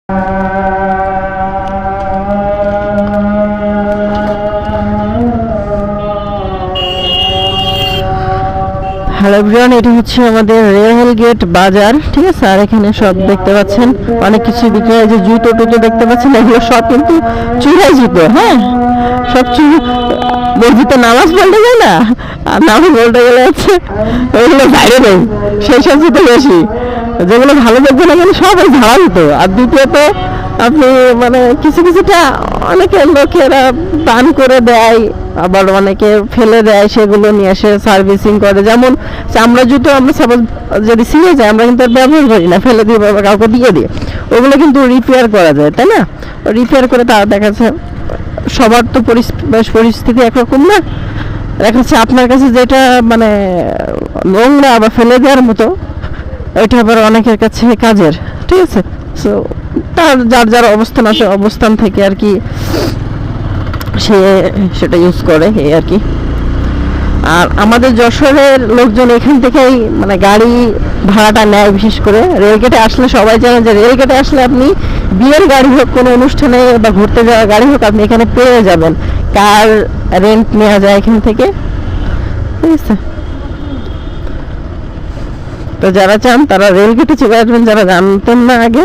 Hello everyone, এটা হচ্ছে আমাদের রেল গেট বাজার, ঠিক আছে। আর এখানে সব দেখতে পাচ্ছেন অনেক কিছু বিক্রি হয়, যে জুতো টুতো দেখতে পাচ্ছেন, এগুলো সব কিন্তু চুরাই জুতো। হ্যাঁ, সব মসজিদে নামাজ পড়তে যায় না, আর নামাজ বলতে গেলে হচ্ছে ওইগুলো বাইরে নেই, সেই সব জুতো বেশি, যেগুলো ভালো দেখবে না কিন্তু সব ওই ঝাড়া জুতো। আর দ্বিতীয়ত আপনি মানে কিছু কিছুটা অনেকে লোকেরা দান করে দেয়, আবার অনেকে ফেলে দেয়, সেগুলো নিয়ে এসে সার্ভিসিং করে। যেমন চামড়া জুতো আমরা সাপোজ যদি ছিঁড়ে যায়, আমরা কিন্তু ব্যবহার করি না, ফেলে দিই বা কাউকে দিয়ে দিই, ওগুলো কিন্তু রিপেয়ার করা যায়, তাই না? রিপেয়ার করে তারা দেখাচ্ছে সবার তো পরিস্থিতি একরকম না, দেখাচ্ছে আপনার কাছে যেটা মানে নোংরা বা ফেলে দেওয়ার মতো, ওইটা আবার অনেকের কাছে কাজের, ঠিক আছে। সো তার যার যার অবস্থান আছে, অবস্থান থেকে আর কি সে সেটা ইউজ করে, এই আর কি। আর আমাদের যশোরের লোকজন এখান থেকেই মানে গাড়ি ভাড়াটা নেয়, বিশেষ করে রেলগেটে আসলে। সবাই জানে যে রেলগেটে আসলে আপনি বিয়ের গাড়ি হোক, কোনো অনুষ্ঠানে বা ঘুরতে যাওয়া গাড়ি হোক, আপনি এখানে পেয়ে যাবেন। কার রেন্ট নেওয়া যায় এখান থেকে, ঠিক আছে। তো যারা চান তারা রেলগেটে চলে আসবেন, যারা জানতেন না আগে।